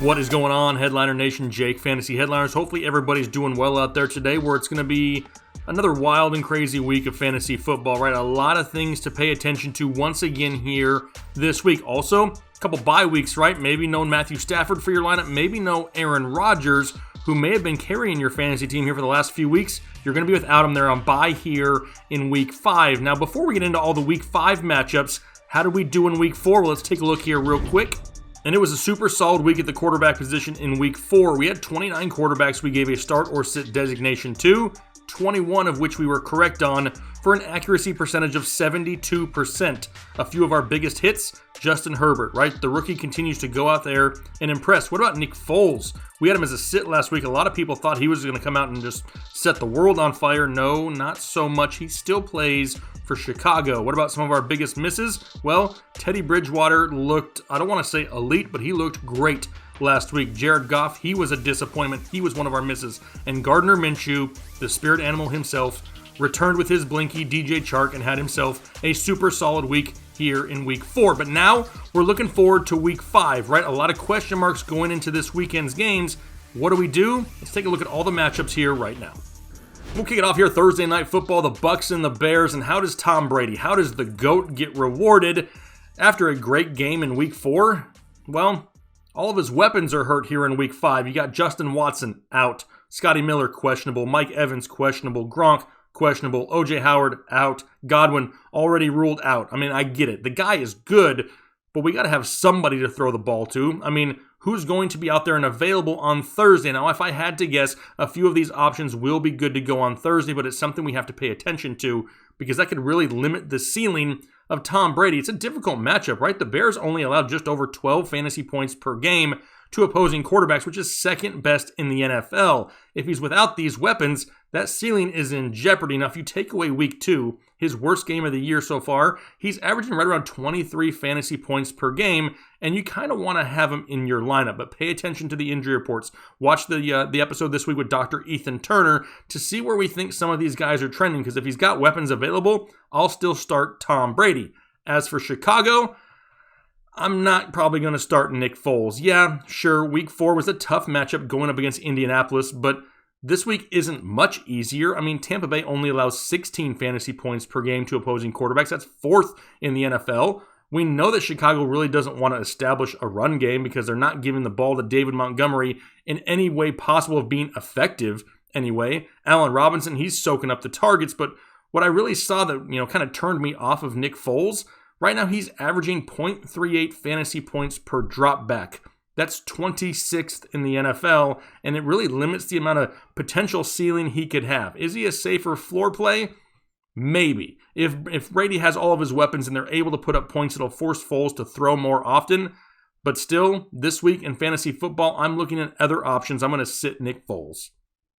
What is going on, Headliner Nation? Jake, Fantasy Headliners. Hopefully everybody's doing well out there today, where it's going to be another wild and crazy week of fantasy football, right? A lot of things to pay attention to once again here this week. Also, a couple bye weeks, right? Maybe no Matthew Stafford for your lineup, maybe no Aaron Rodgers, who may have been carrying your fantasy team here for the last few weeks. You're going to be without him there on bye here in Week 5. Now, before we get into all the Week 5 matchups, how did we do in Week 4? Well, let's take a look here real quick. And it was a super solid week at the quarterback position in Week 4. We had 29 quarterbacks we gave a start or sit designation to, 21 of which we were correct on, for an accuracy percentage of 72%. A few of our biggest hits, Justin Herbert, right? The rookie continues to go out there and impress. What about Nick Foles? We had him as a sit last week. A lot of people thought he was going to come out and just set the world on fire. No, not so much. He still plays for Chicago. What about some of our biggest misses? Well, Teddy Bridgewater looked, I don't want to say elite, but he looked great last week. Jared Goff, he was a disappointment. He was one of our misses. And Gardner Minshew, the spirit animal himself, returned with his blinky DJ Chark and had himself a super solid week here in Week 4. But now we're looking forward to Week 5, right? A lot of question marks going into this weekend's games. What do we do? Let's take a look at all the matchups here right now. We'll kick it off here, Thursday Night Football, the Bucs and the Bears. And how does Tom Brady, how does the GOAT get rewarded after a great game in Week 4? Well, all of his weapons are hurt here in Week 5. You got Justin Watson out, Scotty Miller questionable, Mike Evans questionable, Gronk questionable, OJ Howard out, Godwin already ruled out. I mean, I get it. The guy is good, but we got to have somebody to throw the ball to. I mean, who's going to be out there and available on Thursday? Now, if I had to guess, a few of these options will be good to go on Thursday, but it's something we have to pay attention to because that could really limit the ceiling of Tom Brady. It's a difficult matchup, right? The Bears only allowed just over 12 fantasy points per game to opposing quarterbacks, which is second best in the NFL. If he's without these weapons, that ceiling is in jeopardy. Now, if you take away Week 2, his worst game of the year so far, he's averaging right around 23 fantasy points per game, and you kind of want to have him in your lineup. But pay attention to the injury reports. Watch the episode this week with Dr. Ethan Turner to see where we think some of these guys are trending, because if he's got weapons available, I'll still start Tom Brady. As for Chicago, I'm not probably going to start Nick Foles. Yeah, sure, Week 4 was a tough matchup going up against Indianapolis, but this week isn't much easier. I mean, Tampa Bay only allows 16 fantasy points per game to opposing quarterbacks. That's fourth in the NFL. We know that Chicago really doesn't want to establish a run game because they're not giving the ball to David Montgomery in any way possible of being effective anyway. Allen Robinson, he's soaking up the targets, but what I really saw that, kind of turned me off of Nick Foles, right now he's averaging 0.38 fantasy points per drop back. That's 26th in the NFL, and it really limits the amount of potential ceiling he could have. Is he a safer floor play? Maybe. If Brady has all of his weapons and they're able to put up points, it'll force Foles to throw more often. But still, this week in fantasy football, I'm looking at other options. I'm going to sit Nick Foles.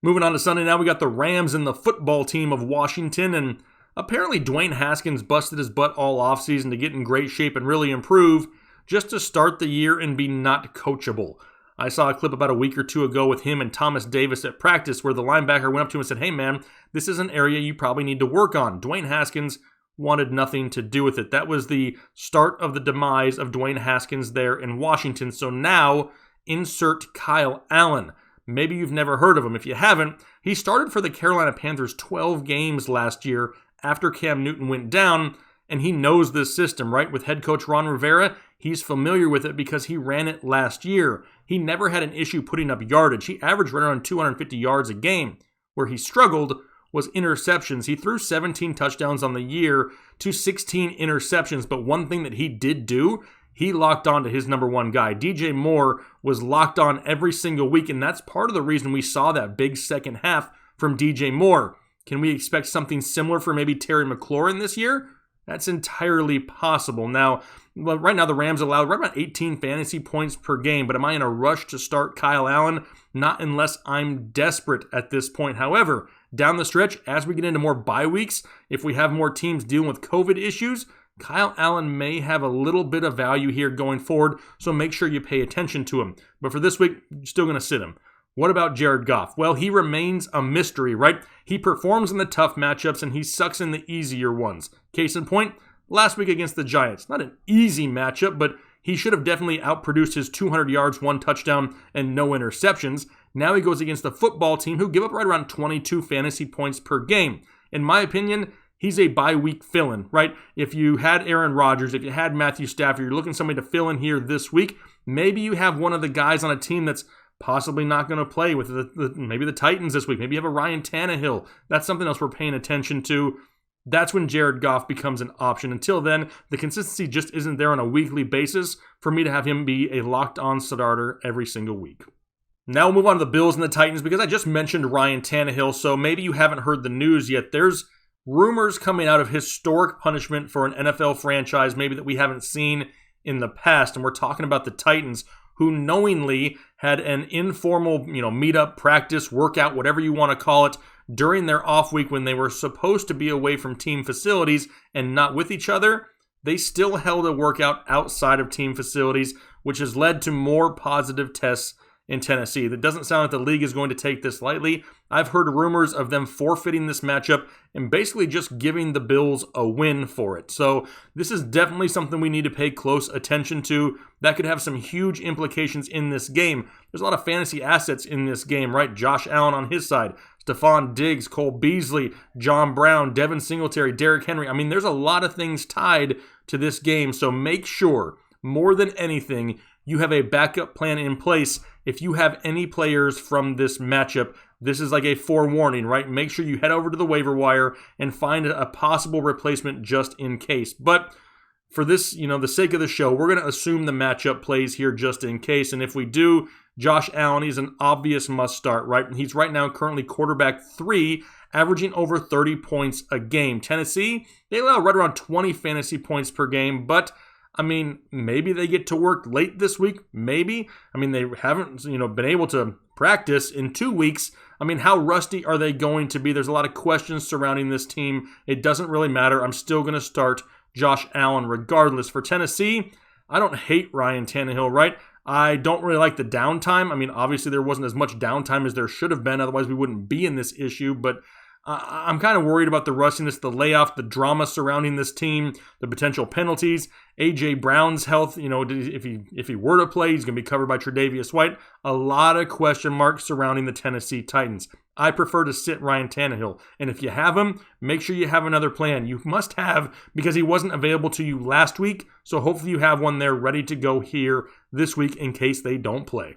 Moving on to Sunday now, we got the Rams and the football team of Washington, and apparently Dwayne Haskins busted his butt all offseason to get in great shape and really improve, just to start the year and be not coachable. I saw a clip about a week or two ago with him and Thomas Davis at practice where the linebacker went up to him and said, "Hey man, this is an area you probably need to work on." Dwayne Haskins wanted nothing to do with it. That was the start of the demise of Dwayne Haskins there in Washington. So now, insert Kyle Allen. Maybe you've never heard of him. If you haven't, he started for the Carolina Panthers 12 games last year after Cam Newton went down, and he knows this system, right? With head coach Ron Rivera, he's familiar with it because he ran it last year. He never had an issue putting up yardage. He averaged right around 250 yards a game. Where he struggled was interceptions. He threw 17 touchdowns on the year to 16 interceptions, but one thing that he did do, he locked on to his number one guy. DJ Moore was locked on every single week, and that's part of the reason we saw that big second half from DJ Moore. Can we expect something similar for maybe Terry McLaurin this year? That's entirely possible. Now, right now the Rams allowed right about 18 fantasy points per game, but am I in a rush to start Kyle Allen? Not unless I'm desperate at this point. However, down the stretch, as we get into more bye weeks, if we have more teams dealing with COVID issues, Kyle Allen may have a little bit of value here going forward, so make sure you pay attention to him. But for this week, you're still going to sit him. What about Jared Goff? Well, he remains a mystery, right? He performs in the tough matchups and he sucks in the easier ones. Case in point, last week against the Giants. Not an easy matchup, but he should have definitely outproduced his 200 yards, 1 touchdown, and no interceptions. Now he goes against a football team who give up right around 22 fantasy points per game. In my opinion, he's a bye-week fill-in, right? If you had Aaron Rodgers, if you had Matthew Stafford, you're looking for somebody to fill in here this week, maybe you have one of the guys on a team that's possibly not going to play with maybe the Titans this week. Maybe you have a Ryan Tannehill. That's something else we're paying attention to. That's when Jared Goff becomes an option. Until then, the consistency just isn't there on a weekly basis for me to have him be a locked-on starter every single week. Now we'll move on to the Bills and the Titans because I just mentioned Ryan Tannehill, so maybe you haven't heard the news yet. There's rumors coming out of historic punishment for an NFL franchise maybe that we haven't seen in the past, and we're talking about the Titans, who knowingly had an informal, meetup, practice, workout, whatever you want to call it, during their off week when they were supposed to be away from team facilities and not with each other. They still held a workout outside of team facilities, which has led to more positive tests in Tennessee. That doesn't sound like the league is going to take this lightly. I've heard rumors of them forfeiting this matchup and basically just giving the Bills a win for it. So this is definitely something we need to pay close attention to. That could have some huge implications in this game. There's a lot of fantasy assets in this game, right? Josh Allen on his side, Stephon Diggs, Cole Beasley, John Brown, Devin Singletary, Derrick Henry. I mean, there's a lot of things tied to this game. So make sure, more than anything, you have a backup plan in place. If you have any players from this matchup, this is like a forewarning, right? Make sure you head over to the waiver wire and find a possible replacement just in case. But for this, the sake of the show, we're going to assume the matchup plays here just in case. And if we do, Josh Allen, he's an obvious must start, right? He's right now currently quarterback 3, averaging over 30 points a game. Tennessee, they allow right around 20 fantasy points per game, but maybe they get to work late this week. Maybe. They haven't, been able to practice in 2 weeks. How rusty are they going to be? There's a lot of questions surrounding this team. It doesn't really matter. I'm still going to start Josh Allen regardless. For Tennessee, I don't hate Ryan Tannehill, right? I don't really like the downtime. Obviously there wasn't as much downtime as there should have been. Otherwise we wouldn't be in this issue, but I'm kind of worried about the rustiness, the layoff, the drama surrounding this team, the potential penalties. A.J. Brown's health, if he were to play, he's going to be covered by Tre'Davious White. A lot of question marks surrounding the Tennessee Titans. I prefer to sit Ryan Tannehill. And if you have him, make sure you have another plan. You must have, because he wasn't available to you last week. So hopefully you have one there ready to go here this week in case they don't play.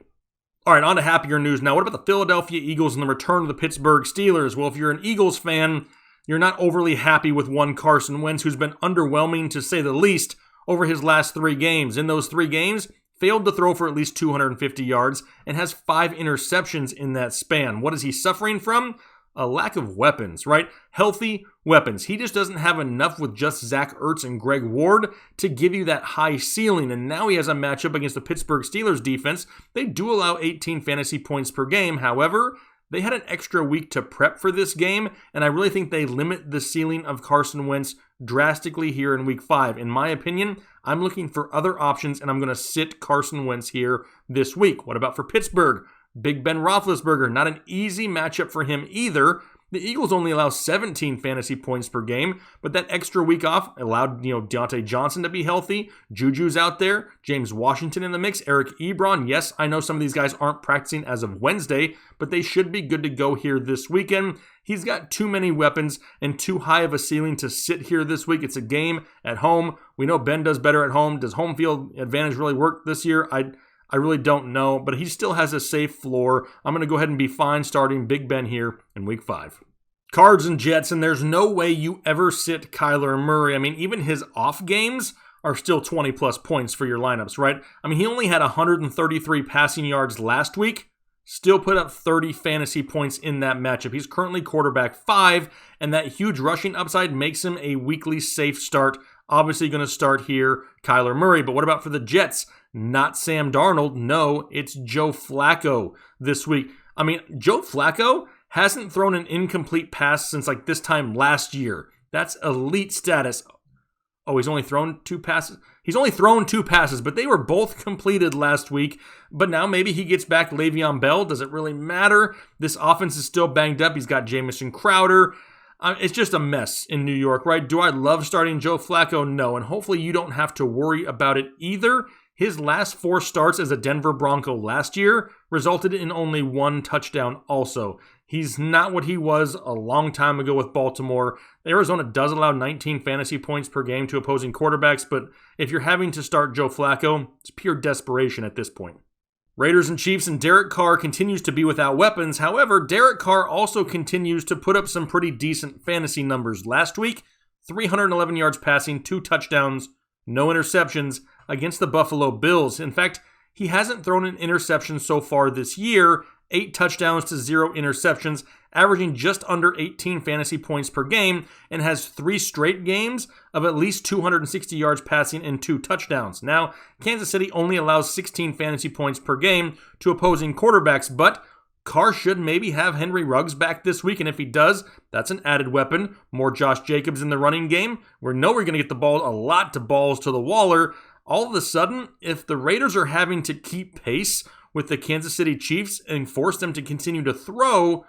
All right, on to happier news now. What about the Philadelphia Eagles and the return of the Pittsburgh Steelers? Well, if you're an Eagles fan, you're not overly happy with one Carson Wentz, who's been underwhelming to say the least over his last 3 games. In those 3 games, failed to throw for at least 250 yards and has 5 interceptions in that span. What is he suffering from? A lack of weapons, right? Healthy weapons. He just doesn't have enough with just Zach Ertz and Greg Ward to give you that high ceiling. And now he has a matchup against the Pittsburgh Steelers defense. They do allow 18 fantasy points per game. However, they had an extra week to prep for this game, and I really think they limit the ceiling of Carson Wentz drastically here in week 5. In my opinion, I'm looking for other options, and I'm going to sit Carson Wentz here this week. What about for Pittsburgh? Big Ben Roethlisberger, not an easy matchup for him either. The Eagles only allow 17 fantasy points per game, but that extra week off allowed, Deontay Johnson to be healthy. Juju's out there. James Washington in the mix. Eric Ebron. Yes, I know some of these guys aren't practicing as of Wednesday, but they should be good to go here this weekend. He's got too many weapons and too high of a ceiling to sit here this week. It's a game at home. We know Ben does better at home. Does home field advantage really work this year? I really don't know, but he still has a safe floor. I'm going to go ahead and be fine starting Big Ben here in week 5. Cards and Jets, and there's no way you ever sit Kyler Murray. Even his off games are still 20-plus points for your lineups, right? He only had 133 passing yards last week, still put up 30 fantasy points in that matchup. He's currently quarterback 5, and that huge rushing upside makes him a weekly safe start. Obviously going to start here, Kyler Murray. But what about for the Jets? Not Sam Darnold. No, it's Joe Flacco this week. Joe Flacco hasn't thrown an incomplete pass since this time last year. That's elite status. Oh, he's only thrown 2 passes? He's only thrown 2 passes, but they were both completed last week. But now maybe he gets back Le'Veon Bell. Does it really matter? This offense is still banged up. He's got Jamison Crowder. It's just a mess in New York, right? Do I love starting Joe Flacco? No, and hopefully you don't have to worry about it either. His last 4 starts as a Denver Bronco last year resulted in only 1 touchdown also. He's not what he was a long time ago with Baltimore. Arizona does allow 19 fantasy points per game to opposing quarterbacks, but if you're having to start Joe Flacco, it's pure desperation at this point. Raiders and Chiefs, and Derek Carr continues to be without weapons. However, Derek Carr also continues to put up some pretty decent fantasy numbers. Last week, 311 yards passing, 2 touchdowns, no interceptions against the Buffalo Bills. In fact, he hasn't thrown an interception so far this year, 8 touchdowns to 0 interceptions, averaging just under 18 fantasy points per game, and has 3 straight games of at least 260 yards passing and 2 touchdowns. Now, Kansas City only allows 16 fantasy points per game to opposing quarterbacks, but Carr should maybe have Henry Ruggs back this week, and if he does, that's an added weapon. More Josh Jacobs in the running game. We know we're going to get the ball a lot to balls to the Waller. All of a sudden, if the Raiders are having to keep pace with the Kansas City Chiefs and force them to continue to throw,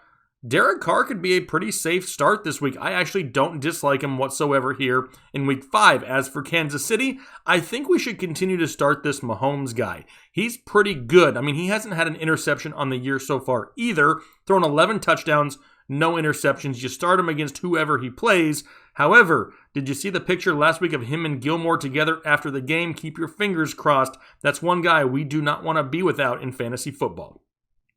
Derek Carr could be a pretty safe start this week. I actually don't dislike him whatsoever here in week 5. As for Kansas City, I think we should continue to start this Mahomes guy. He's pretty good. I mean, he hasn't had an interception on the year so far either. Thrown 11 touchdowns, no interceptions. You start him against whoever he plays. However, did you see the picture last week of him and Gilmore together after the game? Keep your fingers crossed. That's one guy we do not want to be without in fantasy football.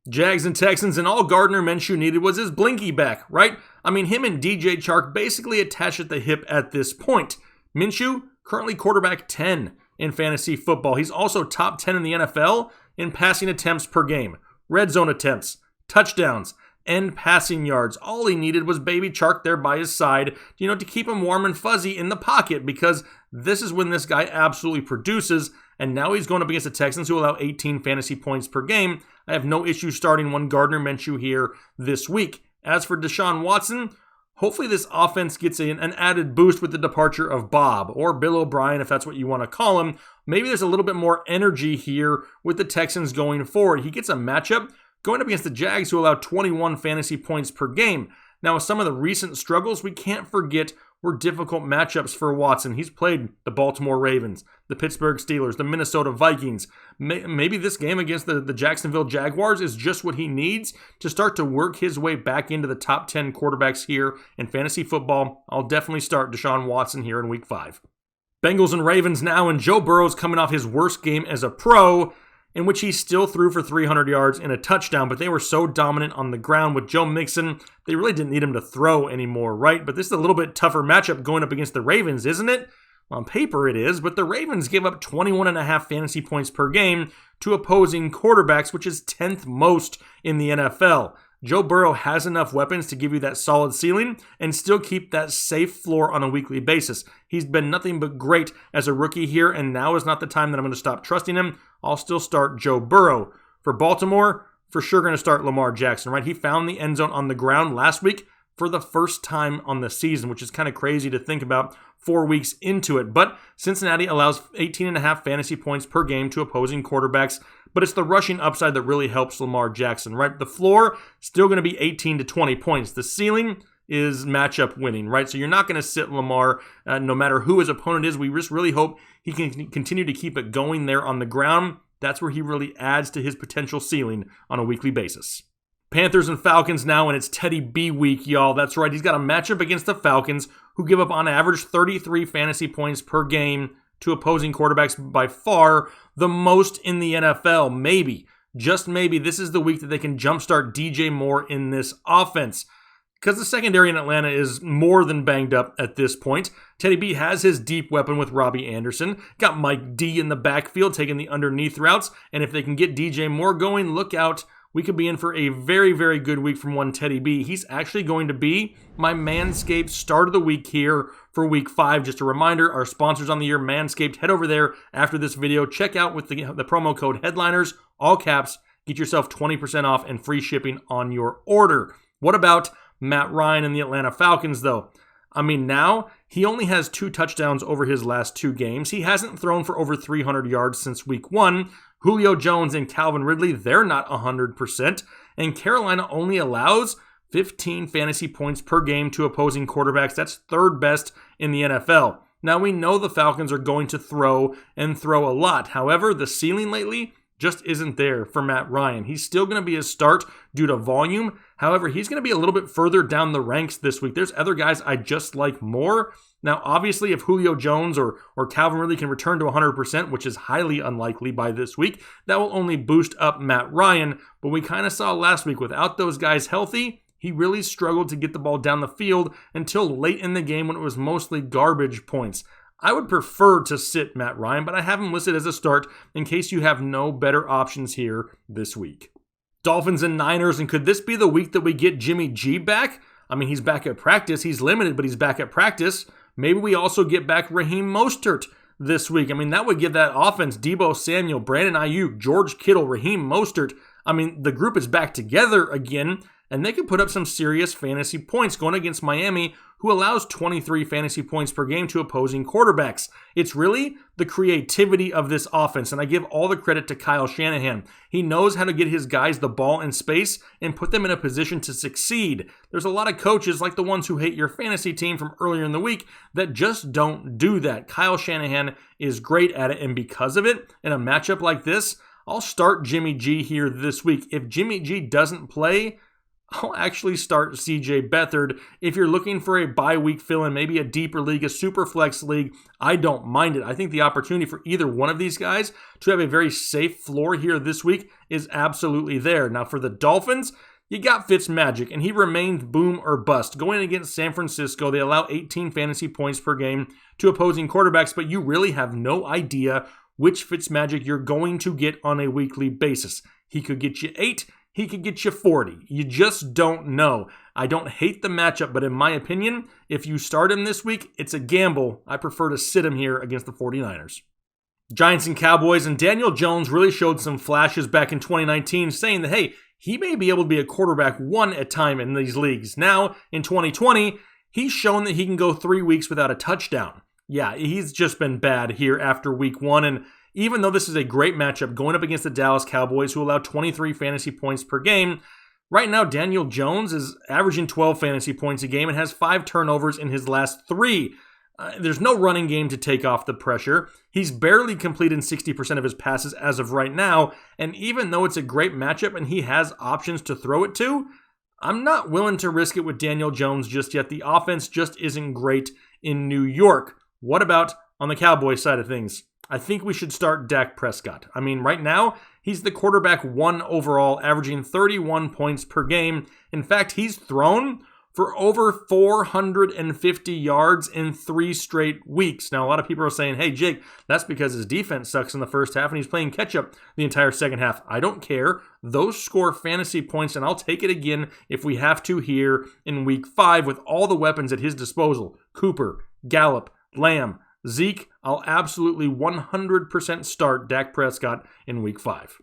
Jags and Texans, and all Gardner Minshew needed was his blinky back, right? I mean, him and DJ Chark basically attached at the hip at this point. Minshew, currently quarterback 10 in fantasy football. He's also top 10 in the NFL in passing attempts per game, red zone attempts, touchdowns, and passing yards. All he needed was baby Chark there by his side, to keep him warm and fuzzy in the pocket, because this is when this guy absolutely produces. And now he's going up against the Texans, who allow 18 fantasy points per game. I have no issue starting one Gardner Minshew here this week. As for Deshaun Watson, hopefully this offense gets an added boost with the departure of Bob, or Bill O'Brien, if that's what you want to call him. Maybe there's a little bit more energy here with the Texans going forward. He gets a matchup going up against the Jags, who allow 21 fantasy points per game. Now, with some of the recent struggles, we can't forget were difficult matchups for Watson. He's played the Baltimore Ravens, the Pittsburgh Steelers, the Minnesota Vikings. Maybe this game against the Jacksonville Jaguars is just what he needs to start to work his way back into the top 10 quarterbacks here in fantasy football. I'll definitely start Deshaun Watson here in week 5. Bengals and Ravens now, and Joe Burrow's coming off his worst game as a pro, in which he still threw for 300 yards and a touchdown, but they were so dominant on the ground with Joe Mixon, they really didn't need him to throw anymore, right? But this is a little bit tougher matchup going up against the Ravens, isn't it? On paper it is, but the Ravens give up 21.5 fantasy points per game to opposing quarterbacks, which is 10th most in the NFL. Joe Burrow has enough weapons to give you that solid ceiling and still keep that safe floor on a weekly basis. He's been nothing but great as a rookie here, and now is not the time that I'm going to stop trusting him. I'll still start Joe Burrow. For Baltimore, for sure going to start Lamar Jackson, right? He found the end zone on the ground last week for the first time on the season, which is kind of crazy to think about 4 weeks into it. But Cincinnati allows 18.5 fantasy points per game to opposing quarterbacks, but it's the rushing upside that really helps Lamar Jackson, right? The floor, still going to be 18 to 20 points. The ceiling is matchup winning, right? So you're not going to sit Lamar no matter who his opponent is. We just really hope he can continue to keep it going there on the ground. That's where he really adds to his potential ceiling on a weekly basis. Panthers and Falcons now, and it's Teddy B week, y'all. That's right. He's got a matchup against the Falcons, who give up on average 33 fantasy points per game to opposing quarterbacks, by far the most in the NFL. Maybe, just maybe, this is the week that they can jumpstart DJ Moore in this offense, because the secondary in Atlanta is more than banged up at this point. Teddy B has his deep weapon with Robbie Anderson. Got Mike D in the backfield taking the underneath routes, and if they can get DJ Moore going, look out. We could be in for a very, very good week from one Teddy B. He's actually going to be my Manscaped start of the week here for week 5. Just a reminder, our sponsors on the year, Manscaped. Head over there after this video. Check out with the promo code Headliners, all caps. Get yourself 20% off and free shipping on your order. What about Matt Ryan and the Atlanta Falcons, though? I mean, now he only has 2 touchdowns over his last 2 games. He hasn't thrown for over 300 yards since week 1. Julio Jones and Calvin Ridley, they're not 100%. And Carolina only allows 15 fantasy points per game to opposing quarterbacks. That's 3rd best in the NFL. Now, we know the Falcons are going to throw and throw a lot. However, the ceiling lately just isn't there for Matt Ryan. He's still going to be a start due to volume. However, he's going to be a little bit further down the ranks this week. There's other guys I just like more. Now, obviously, if Julio Jones or Calvin Ridley can return to 100%, which is highly unlikely by this week, that will only boost up Matt Ryan. But we kind of saw last week, without those guys healthy, he really struggled to get the ball down the field until late in the game when it was mostly garbage points. I would prefer to sit Matt Ryan, but I have him listed as a start in case you have no better options here this week. Dolphins and Niners, and could this be the week that we get Jimmy G back? I mean, he's back at practice. He's limited, but he's back at practice. Maybe we also get back Raheem Mostert this week. I mean, that would give that offense Deebo Samuel, Brandon Ayuk, George Kittle, Raheem Mostert. I mean, the group is back together again, and they could put up some serious fantasy points going against Miami, who allows 23 fantasy points per game to opposing quarterbacks. It's really the creativity of this offense, and I give all the credit to Kyle Shanahan. He knows how to get his guys the ball in space and put them in a position to succeed. There's a lot of coaches, like the ones who hate your fantasy team from earlier in the week, that just don't do that. Kyle Shanahan is great at it, and because of it, in a matchup like this, I'll start Jimmy G here this week. If Jimmy G doesn't play, I'll actually start CJ Beathard. If you're looking for a bye week fill-in, maybe a deeper league, a super flex league, I don't mind it. I think the opportunity for either one of these guys to have a very safe floor here this week is absolutely there. Now for the Dolphins, you got Fitzmagic, and he remained boom or bust. Going against San Francisco, they allow 18 fantasy points per game to opposing quarterbacks, but you really have no idea which Fitzmagic you're going to get on a weekly basis. He could get you 8, he could get you 40. You just don't know. I don't hate the matchup, but in my opinion, if you start him this week, it's a gamble. I prefer to sit him here against the 49ers. Giants and Cowboys, and Daniel Jones really showed some flashes back in 2019, saying that, hey, he may be able to be a quarterback one at time in these leagues. Now, in 2020, he's shown that he can go 3 weeks without a touchdown. Yeah, he's just been bad here after week 1, and even though this is a great matchup going up against the Dallas Cowboys, who allow 23 fantasy points per game, right now Daniel Jones is averaging 12 fantasy points a game and has 5 turnovers in his last 3. There's no running game to take off the pressure. He's barely completed 60% of his passes as of right now, and even though it's a great matchup and he has options to throw it to, I'm not willing to risk it with Daniel Jones just yet. The offense just isn't great in New York. What about on the Cowboys side of things? I think we should start Dak Prescott. I mean, right now, he's the quarterback 1 overall, averaging 31 points per game. In fact, he's thrown for over 450 yards in 3 straight weeks. Now, a lot of people are saying, hey, Jake, that's because his defense sucks in the first half and he's playing catch-up the entire second half. I don't care. Those score fantasy points, and I'll take it again if we have to here in week 5 with all the weapons at his disposal. Cooper, Gallup, Lamb, Zeke, I'll absolutely 100% start Dak Prescott in week 5.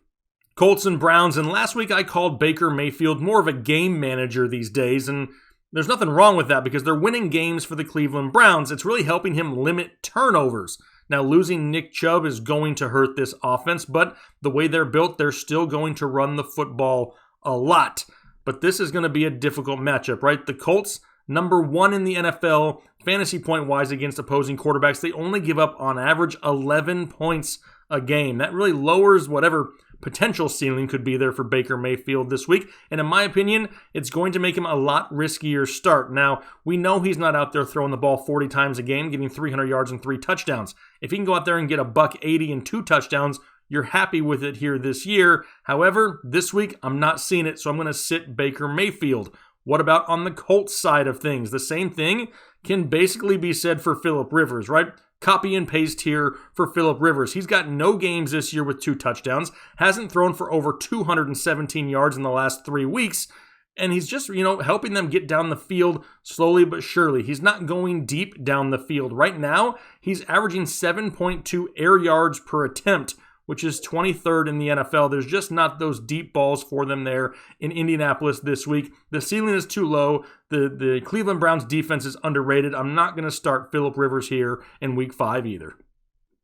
Colts and Browns, and last week I called Baker Mayfield more of a game manager these days, and there's nothing wrong with that because they're winning games for the Cleveland Browns. It's really helping him limit turnovers. Now, losing Nick Chubb is going to hurt this offense, but the way they're built, they're still going to run the football a lot. But this is going to be a difficult matchup, right? The Colts, number 1 in the NFL, fantasy point-wise against opposing quarterbacks. They only give up, on average, 11 points a game. That really lowers whatever potential ceiling could be there for Baker Mayfield this week. And in my opinion, it's going to make him a lot riskier start. Now, we know he's not out there throwing the ball 40 times a game, getting 300 yards and 3 touchdowns. If he can go out there and get a $180 and 2 touchdowns, you're happy with it here this year. However, this week, I'm not seeing it, so I'm going to sit Baker Mayfield. What about on the Colts side of things? The same thing can basically be said for Phillip Rivers, right? Copy and paste here for Phillip Rivers. He's got no games this year with 2 touchdowns, hasn't thrown for over 217 yards in the last 3 weeks, and he's just, helping them get down the field slowly but surely. He's not going deep down the field. Right now, he's averaging 7.2 air yards per attempt, which is 23rd in the NFL. There's just not those deep balls for them there in Indianapolis this week. The ceiling is too low. The Cleveland Browns defense is underrated. I'm not going to start Phillip Rivers here in week 5 either.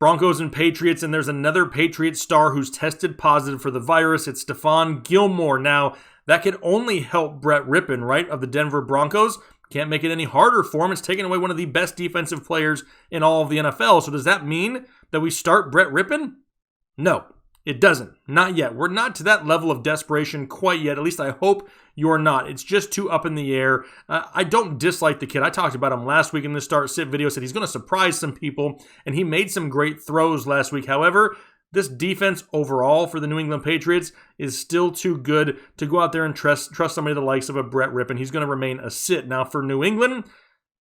Broncos and Patriots, and there's another Patriot star who's tested positive for the virus. It's Stephon Gilmore. Now, that could only help Brett Rippon, right, of the Denver Broncos. Can't make it any harder for him. It's taken away one of the best defensive players in all of the NFL. So does that mean that we start Brett Rippon? No, it doesn't. Not yet. We're not to that level of desperation quite yet. At least I hope you're not. It's just too up in the air. I don't dislike the kid. I talked about him last week in the Start Sit video. Said he's going to surprise some people, and he made some great throws last week. However, this defense overall for the New England Patriots is still too good to go out there and trust somebody the likes of a Brett Rippon. He's going to remain a sit. Now for New England,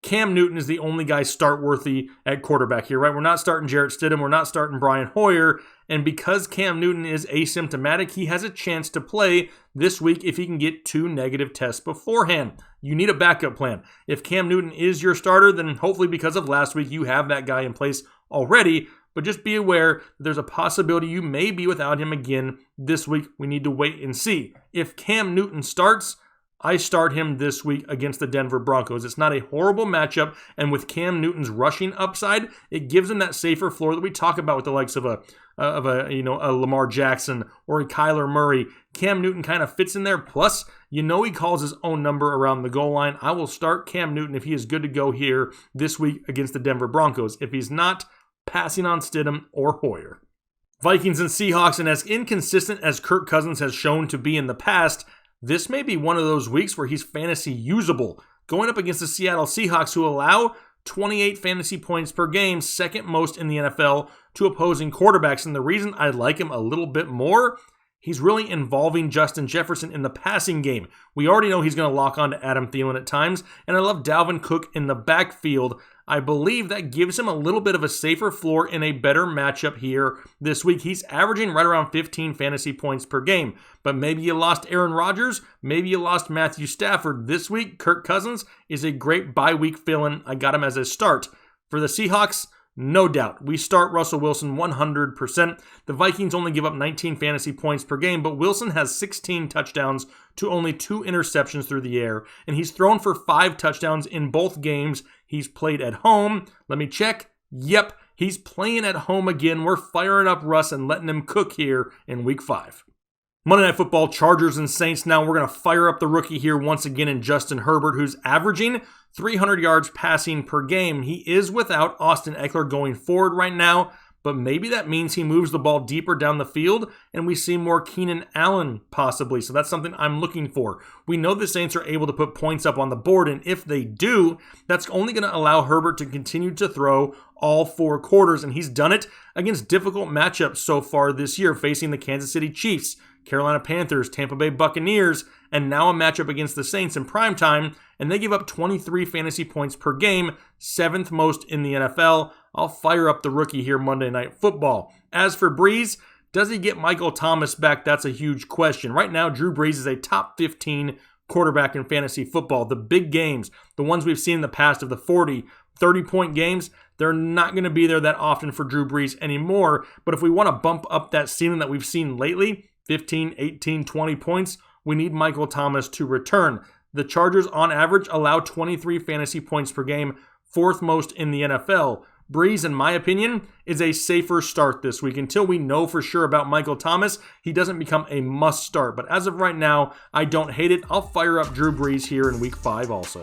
Cam Newton is the only guy start-worthy at quarterback here, right? We're not starting Jarrett Stidham. We're not starting Brian Hoyer. And because Cam Newton is asymptomatic, he has a chance to play this week if he can get 2 negative tests beforehand. You need a backup plan. If Cam Newton is your starter, then hopefully because of last week, you have that guy in place already. But just be aware that there's a possibility you may be without him again this week. We need to wait and see. If Cam Newton starts, I start him this week against the Denver Broncos. It's not a horrible matchup, and with Cam Newton's rushing upside, it gives him that safer floor that we talk about with the likes of a Lamar Jackson or a Kyler Murray. Cam Newton kind of fits in there. Plus, he calls his own number around the goal line. I will start Cam Newton if he is good to go here this week against the Denver Broncos. If he's not, passing on Stidham or Hoyer. Vikings and Seahawks, and as inconsistent as Kirk Cousins has shown to be in the past, this may be one of those weeks where he's fantasy usable. Going up against the Seattle Seahawks, who allow 28 fantasy points per game, second most in the NFL to opposing quarterbacks. And the reason I like him a little bit more, he's really involving Justin Jefferson in the passing game. We already know he's going to lock on to Adam Thielen at times, and I love Dalvin Cook in the backfield. I believe that gives him a little bit of a safer floor in a better matchup here this week. He's averaging right around 15 fantasy points per game. But maybe you lost Aaron Rodgers, maybe you lost Matthew Stafford. This week, Kirk Cousins is a great bye-week fill-in. I got him as a start. For the Seahawks, no doubt. We start Russell Wilson 100%. The Vikings only give up 19 fantasy points per game, but Wilson has 16 touchdowns to only 2 interceptions through the air, and he's thrown for 5 touchdowns in both games he's played at home. Let me check. Yep, he's playing at home again. We're firing up Russ and letting him cook here in Week 5. Monday Night Football, Chargers and Saints. Now we're going to fire up the rookie here once again in Justin Herbert, who's averaging 300 yards passing per game. He is without Austin Eckler going forward right now, but maybe that means he moves the ball deeper down the field and we see more Keenan Allen possibly. So that's something I'm looking for. We know the Saints are able to put points up on the board, and if they do, that's only going to allow Herbert to continue to throw all 4 quarters, and he's done it against difficult matchups so far this year, facing the Kansas City Chiefs, Carolina Panthers, Tampa Bay Buccaneers, and now a matchup against the Saints in primetime, and they give up 23 fantasy points per game, 7th most in the NFL. I'll fire up the rookie here Monday Night Football. As for Breeze, does he get Michael Thomas back? That's a huge question. Right now, Drew Brees is a top 15 quarterback in fantasy football. The big games, the ones we've seen in the past of the 40, 30-point games, they're not going to be there that often for Drew Brees anymore. But if we want to bump up that ceiling that we've seen lately, 15, 18, 20 points, we need Michael Thomas to return. The Chargers, on average, allow 23 fantasy points per game, 4th most in the NFL. Breeze, in my opinion, is a safer start this week. Until we know for sure about Michael Thomas, he doesn't become a must start. But as of right now, I don't hate it. I'll fire up Drew Brees here in Week 5 also.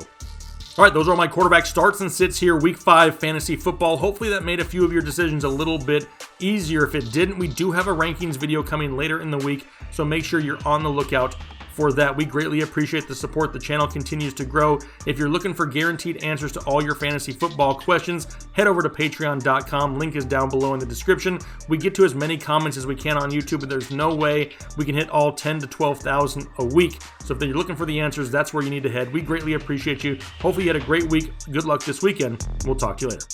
All right, those are my quarterback starts and sits here, Week 5 fantasy football. Hopefully that made a few of your decisions a little bit easier. If it didn't, we do have a rankings video coming later in the week, so make sure you're on the lookout for that. We greatly appreciate the support. The channel continues to grow. If you're looking for guaranteed answers to all your fantasy football questions, head over to patreon.com. Link is down below in the description. We get to as many comments as we can on YouTube, but there's no way we can hit all 10 to 12,000 a week. So if you're looking for the answers, that's where you need to head. We greatly appreciate you. Hopefully you had a great week. Good luck this weekend. We'll talk to you later.